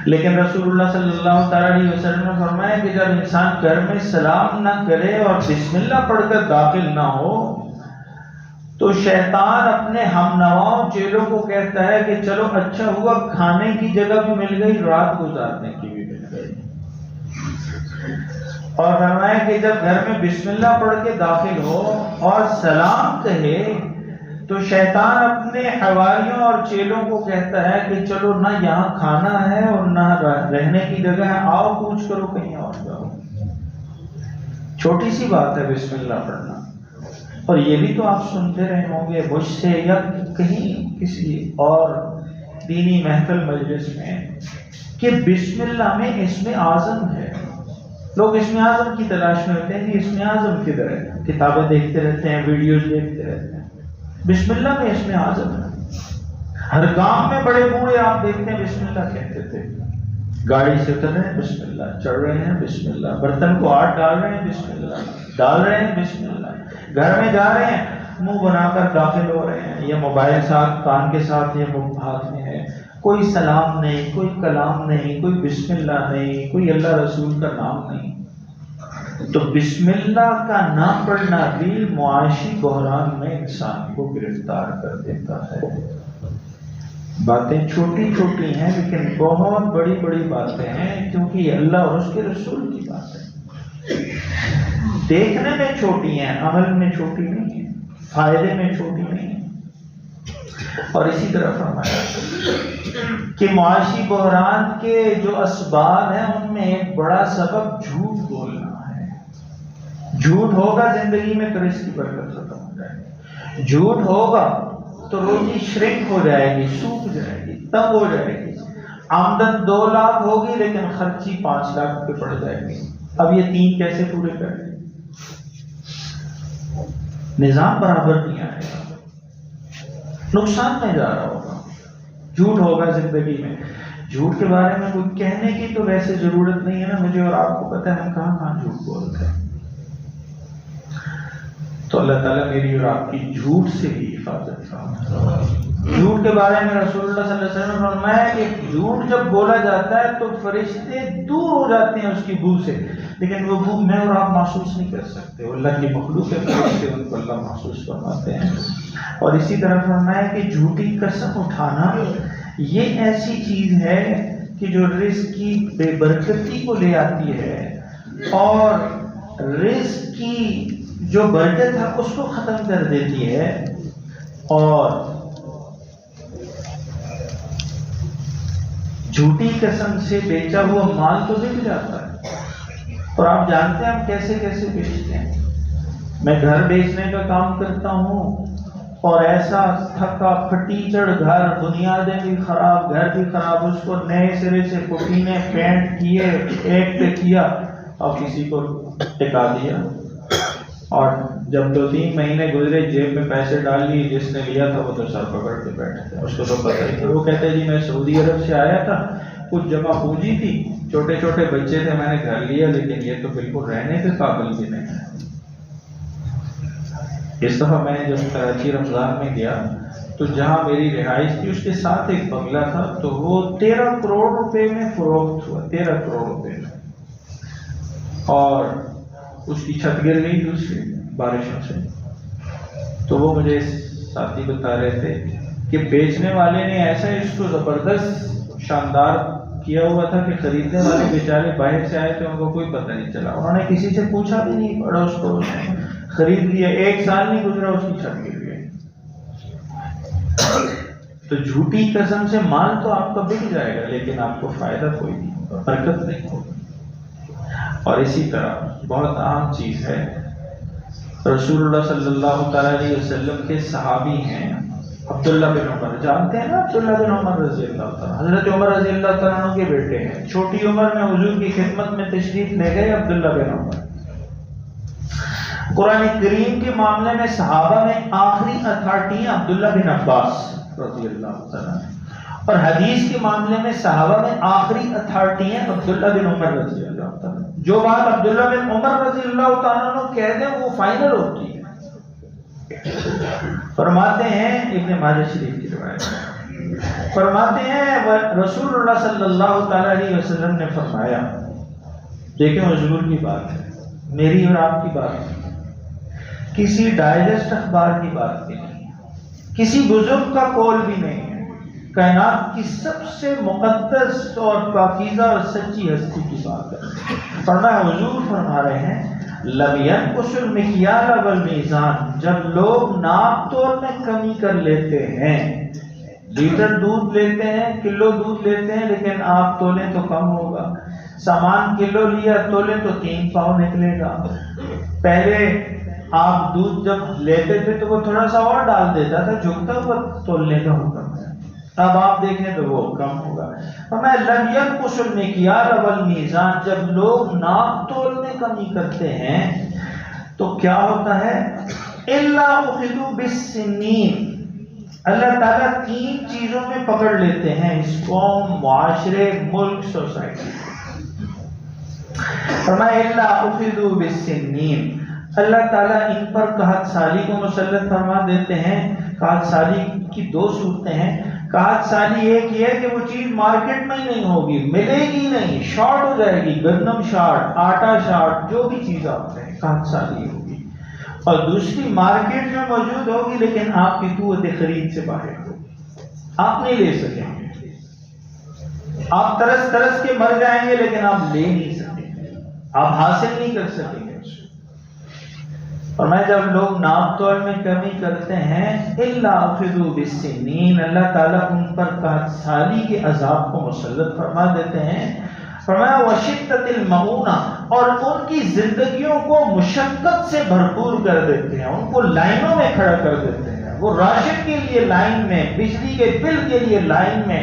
A: لیکن رسول اللہ صلی اللہ تعالی علیہ وسلم نے فرمایا کہ جب انسان گھر میں سلام نہ کرے اور بسم اللہ پڑھ کر داخل نہ ہو تو شیطان اپنے ہم نواؤں چیلوں کو کہتا ہے کہ چلو اچھا ہوا کھانے کی جگہ بھی مل گئی، رات گزارنے کی بھی مل گئی، اور فرمایا کہ جب گھر میں بسم اللہ پڑھ کے داخل ہو اور سلام کہے تو شیطان اپنے حواریوں اور چیلوں کو کہتا ہے کہ چلو نہ یہاں کھانا ہے اور نہ رہنے کی جگہ ہے، آؤ کوچ کرو کہیں اور جاؤ۔ چھوٹی سی بات ہے بسم اللہ پڑھنا، اور یہ بھی تو آپ سنتے رہے ہوں گے مجھ سے یا کہیں کسی اور دینی محفل مجلس میں کہ بسم اللہ میں اسم اعظم ہے۔ لوگ اسم اعظم کی تلاش میں ہوتے ہیں کہ اسم اعظم کدھر ہے، کتابیں دیکھتے رہتے ہیں، ویڈیوز دیکھتے رہتے ہیں۔ بسم اللہ میں اسم اعظم ہے۔ ہر کام میں بڑے بوڑھے آپ دیکھتے ہیں بسم اللہ کہتے تھے، گاڑی سے اتر رہے ہیں بسم اللہ، چڑھ رہے ہیں بسم اللہ، برتن کو ہاتھ ڈال رہے ہیں بسم اللہ، ڈال رہے ہیں بسم اللہ، گھر میں جا رہے ہیں منہ بنا کر داخل ہو رہے ہیں، یا موبائل ساتھ کان کے ساتھ یا ہاتھ میں ہے، کوئی سلام نہیں، کوئی کلام نہیں، کوئی بسم اللہ نہیں، کوئی اللہ رسول کا نام نہیں۔ تو بسم اللہ کا نام پڑھنا بھی معاشی بحران میں انسان کو گرفتار کر دیتا ہے۔ باتیں چھوٹی چھوٹی ہیں لیکن بہت بڑی بڑی باتیں ہیں، کیونکہ یہ اللہ اور اس کے رسول کی بات ہے۔ دیکھنے میں چھوٹی ہیں، عمل میں چھوٹی نہیں ہیں، فائدے میں چھوٹی نہیں ہیں۔ اور اسی طرح فرمایا کہ معاشی بحران کے جو اسباب ہیں ان میں ایک بڑا سبب جھوٹ بولنا ہے۔ جھوٹ ہوگا زندگی میں تو رزق کی برکت ختم ہو جائے گی، جھوٹ ہوگا تو روزی شرنک ہو جائے گی، سوکھ جائے گی، تنگ ہو جائے گی۔ آمدن 2 لاکھ ہوگی لیکن خرچی 5 لاکھ پہ پڑ جائے گی۔ اب یہ 3 کیسے پورے کریں؟ نظام برابر نہیں آئے گا، نقصان میں جا رہا ہوگا۔ جھوٹ ہوگا زندگی میں۔ جھوٹ کے بارے میں کوئی کہنے کی تو ویسے ضرورت نہیں ہے نا، مجھے اور آپ کو پتہ ہے ہم کہاں کہاں جھوٹ بولتے ہیں۔ تو اللہ تعالیٰ میری اور آپ کی جھوٹ سے بھی حفاظت فرمائے۔ جھوٹ کے بارے میں رسول اللہ صلی اللہ علیہ وسلم نے فرمایا کہ جھوٹ جب بولا جاتا ہے تو فرشتے دور ہو جاتے ہیں اس کی بو سے، لیکن وہ بو میں اور آپ محسوس نہیں کر سکتے، وہ اللہ کی مخلوق ہے، فرشتے ان کو اللہ محسوس فرماتے ہیں۔ اور اسی طرح فرمایا کہ جھوٹی قسم اٹھانا یہ ایسی چیز ہے کہ جو رزق کی بے برکتی کو لے آتی ہے اور رزق کی جو برکت ہے اس کو ختم کر دیتی ہے، اور جھوٹی قسم سے بیچا ہوا مال تو بک جاتا ہے، اور آپ جانتے ہیں ہم کیسے کیسے بیچتے ہیں۔ میں گھر بیچنے کا کام کرتا ہوں اور ایسا تھکا پھٹیچڑ گھر، بنیادیں بھی خراب، گھر بھی خراب، اس کو نئے سرے سے پٹینے پینٹ کیے، ایک پہ کیا اور کسی کو ٹکا دیا، اور جب 2-3 مہینے گزرے جیب میں پیسے ڈال لیے، جس نے لیا تھا وہ تو سر پکڑ کے بیٹھے تھے، اس کو تو پتہ ہی تھا۔ وہ کہتے جی میں سعودی عرب سے آیا تھا، کچھ جمع پونجی تھی، چھوٹے چھوٹے بچے تھے، میں نے گھر لیا، لیکن یہ تو بالکل رہنے کے قابل بھی نہیں ہے۔ اس دفعہ میں جب کراچی رمضان میں گیا تو جہاں میری رہائش تھی اس کے ساتھ ایک بنگلہ تھا، تو وہ 13 کروڑ روپے میں فروخت ہوا، 13 کروڑ روپے میں، اور اس کی چھت گر گئی دوسری بارشوں سے۔ تو وہ مجھے ساتھی بتا رہے تھے کہ بیچنے والے نے ایسا اس کو زبردست شاندار کیا ہوا تھا کہ خریدنے والے بیچارے باہر سے آئے تھے، ان کو کوئی پتہ نہیں چلا، انہوں نے کسی سے پوچھا بھی نہیں، پڑوس پڑوس نے خرید لیا، 1 سال نہیں گزرا اس کی چھت گر گئی۔ تو جھوٹی قسم سے مال تو آپ کا بک جائے گا لیکن آپ کو فائدہ کوئی نہیں ہوگا، برکت نہیں ہوگی۔ اور اسی طرح بہت عام چیز ہے، رسول اللہ صلی اللہ تعالیٰ علیہ وسلم کے صحابی ہیں عبداللہ بن عمر، جانتے ہیں نا عبداللہ بن عمر رضی اللہ تعالیٰ، حضرت عمر رضی اللہ تعالیٰ عنہ کے بیٹے ہیں، چھوٹی عمر میں حضور کی خدمت میں تشریف لے گئے عبداللہ بن عمر۔ قرآن کریم کے معاملے میں صحابہ میں آخری اتھارٹی ہیں عبداللہ بن عباس رضی اللہ تعالیٰ عنہ، اور حدیث کے معاملے میں صحابہ میں آخری اتھارٹی ہیں عبداللہ بن عمر رضی اللہ تعالیٰ عنہ۔ جو بات عبداللہ بن عمر رضی اللہ تعالیٰ عنہ کہہ دیں وہ فائنل ہوتی ہے۔ فرماتے ہیں ابن ماجہ شریف کی روایت فرماتے ہیں رسول اللہ صلی اللہ تعالیٰ علیہ وسلم نے فرمایا، دیکھیں حضور کی بات ہے، میری اور آپ کی بات ہے، کسی ڈائجسٹ اخبار کی بات بھی نہیں، کسی بزرگ کا قول بھی نہیں ہے، کائنات کی سب سے مقدس اور پاکیزہ اور سچی ہستی کی بات ہے۔ فرمایا، حضور فرما رہے ہیں لم ينقص المکیال والمیزان، جب لوگ ناپ تول میں کمی کر لیتے ہیں، لیٹر دودھ لیتے ہیں، کلو دودھ لیتے ہیں، لیکن آپ تولیں تو کم ہوگا، سامان کلو لیا تولیں تو 3 پاؤ نکلے گا۔ پہلے آپ دودھ جب لیتے تھے تو وہ تھوڑا سا اور ڈال دیتا تھا، جھکتا ہوا تولنے کا حکم ہے، اب آپ دیکھیں تو وہ کم ہوگا۔ میں لم ينقص المکیال والمیزان، جب لوگ ناپ تول میں کمی کرتے ہیں تو کیا ہوتا ہے؟ الا اخذوا بالسنین، اللہ تعالیٰ 3 چیزوں میں پکڑ لیتے ہیں اس قوم، معاشرے، ملک، سوسائٹی۔ فرمایا الا اخذوا بالسنین، اللہ تعالیٰ ان پر قحط سالی کو مسلط فرما دیتے ہیں۔ قحط سالی کی 2 صورتیں ہیں۔ قحط سالی ایک یہ ہے کہ وہ چیز مارکیٹ میں ہی نہیں ہوگی، ملے گی نہیں، شارٹ ہو جائے گی، گندم شارٹ، آٹا شارٹ، جو بھی چیز آپ کہیں قحط سالی ہوگی۔ اور دوسری مارکیٹ میں موجود ہوگی لیکن آپ کی قوت خرید سے باہر ہوگی، آپ نہیں لے سکیں گے، آپ ترس ترس کے مر جائیں گے لیکن آپ لے نہیں سکیں گے، آپ حاصل نہیں کر سکیں گے۔ اور میں جب لوگ ناپ تول میں کمی کرتے ہیں الا اخذوا بالسنین، اللہ تعالیٰ ان پر قحط سالی کے عذاب کو مسلط فرما دیتے ہیں۔ فرمایا وشدت المعونہ، اور ان کی زندگیوں کو مشقت سے بھرپور کر دیتے ہیں، ان کو لائنوں میں کھڑا کر دیتے ہیں، وہ راشن کے لیے لائن میں، بجلی کے بل کے لیے لائن میں،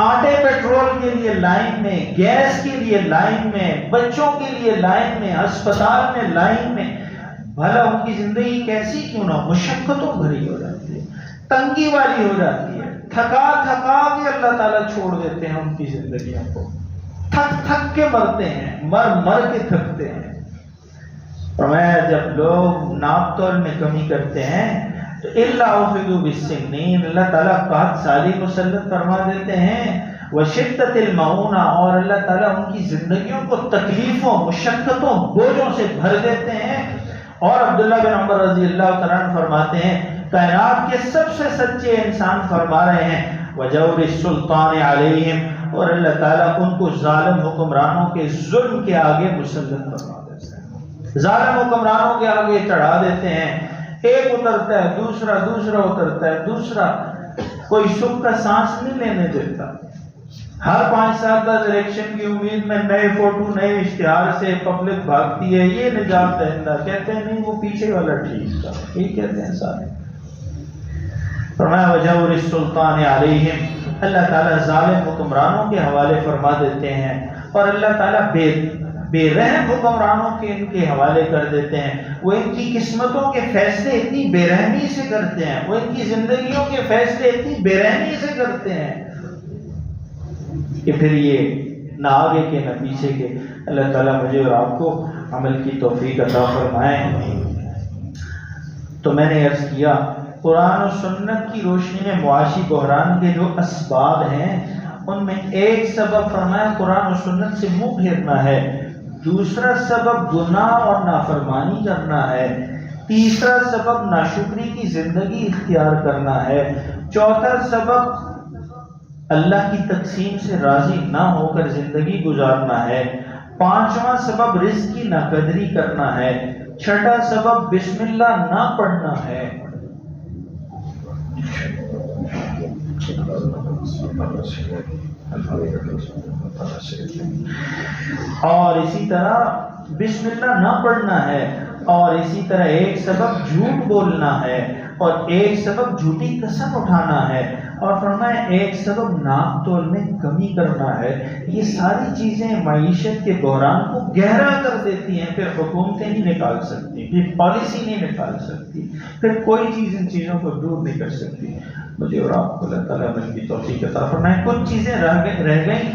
A: آٹے پیٹرول کے لیے لائن میں، گیس کے لیے لائن میں، بچوں کے لیے لائن میں، اسپتال میں لائن میں۔ بھلا ان کی زندگی کیسی کیوں نہ مشقتوں بھری ہو جاتی ہے، تنگی والی ہو جاتی ہے، تھکا تھکا کے اللہ تعالیٰ چھوڑ دیتے ہیں ان کی زندگیوں کو، تھک تھک کے مرتے ہیں، مر مر کے تھکتے ہیں۔ فرمایا جب لوگ ناپ تول میں کمی کرتے ہیں تو الا اخذوا بالسنین، اللہ تعالیٰ قحط سالی مسلط فرما دیتے ہیں، وشدت المعونہ، اور اللہ تعالیٰ ان کی زندگیوں کو تکلیفوں، مشقتوں، بوجھوں سے بھر دیتے ہیں۔ اور عبداللہ بن عمر رضی اللہ تعالیٰ عنہ فرماتے ہیں کائنات کے سب سے سچے انسان فرما رہے ہیں وجور السلطان علیہم، اور اللہ تعالیٰ ان کو ظالم حکمرانوں کے ظلم کے آگے مسلط فرما دیتے ہیں، ظالم حکمرانوں کے آگے چڑھا دیتے ہیں، ایک اترتا ہے دوسرا، دوسرا اترتا ہے دوسرا، کوئی سکھ کا سانس نہیں لینے دیتا۔ ہر 5 سال بعد الیکشن کی امید میں نئے فوٹو، نئے اشتہار سے پبلک بھاگتی ہے، یہ نجات دہندہ، کہتے ہیں نہیں وہ پیچھے والا ٹھیک تھا، یہ کہتے ہیں سارے۔ فرمایا وجور السلطان علیہم، اللہ تعالیٰ ظالم حکمرانوں کے حوالے فرما دیتے ہیں، اور اللہ تعالیٰ بے رحم حکمرانوں کے ان کے حوالے کر دیتے ہیں، وہ ان کی قسمتوں کے فیصلے اتنی بے رحمی سے کرتے ہیں، وہ ان کی زندگیوں کے فیصلے اتنی بے رحمی سے کرتے ہیں کہ پھر یہ نہ آگے کے نہ پیچھے کے۔ اللہ تعالیٰ مجھے اور آپ کو عمل کی توفیق عطا فرمائے۔ تو میں نے عرض کیا قرآن و سنت کی روشنی میں معاشی بحران کے جو اسباب ہیں ان میں ایک سبب فرمایا قرآن و سنت سے منہ پھیرنا ہے، دوسرا سبب گناہ اور نافرمانی کرنا ہے، تیسرا سبب ناشکری کی زندگی اختیار کرنا ہے، چوتھا سبب اللہ کی تقسیم سے راضی نہ ہو کر زندگی گزارنا ہے، پانچواں سبب رزق کی ناقدری کرنا ہے، چھٹا سبب بسم اللہ نہ پڑھنا ہے۔ اور اسی طرح بسم اللہ نہ پڑھنا ہے، اور اسی طرح ایک سبب جھوٹ بولنا ہے، اور ایک سبب جھوٹی قسم اٹھانا ہے، اور فرمایا ایک سبب ناپ تول میں کمی کرنا ہے۔ یہ ساری چیزیں معیشت کے بحران کو گہرا کر دیتی ہیں، پھر حکومتیں نہیں نکال سکتی، پھر پالیسی نہیں نکال سکتی، پھر کوئی چیز ان چیزوں کو دور نہیں کر سکتی۔ مجھے اور آپ کو اللہ تعالیٰ عمل کی توفیق عطا فرمائے۔ کچھ چیزیں رہ گئیں،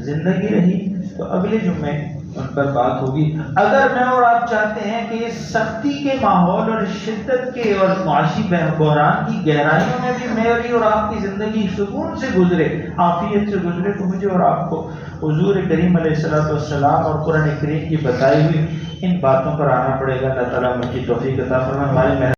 A: زندگی رہی تو اگلے جمعے ان پر بات ہوگی۔ اگر میں اور آپ چاہتے ہیں کہ اس سختی کے ماحول اور شدت کے اور معاشی بحران کی گہرائیوں میں بھی میری اور آپ کی زندگی سکون سے گزرے، عافیت سے گزرے، تو مجھے اور آپ کو حضور کریم علیہ الصلوۃ والسلام اور قرآن کریم کی بتائی ہوئی ان باتوں پر آنا پڑے گا۔ اللہ تعالیٰ ہمیں توفیق عطا فرمائے۔ ہمارے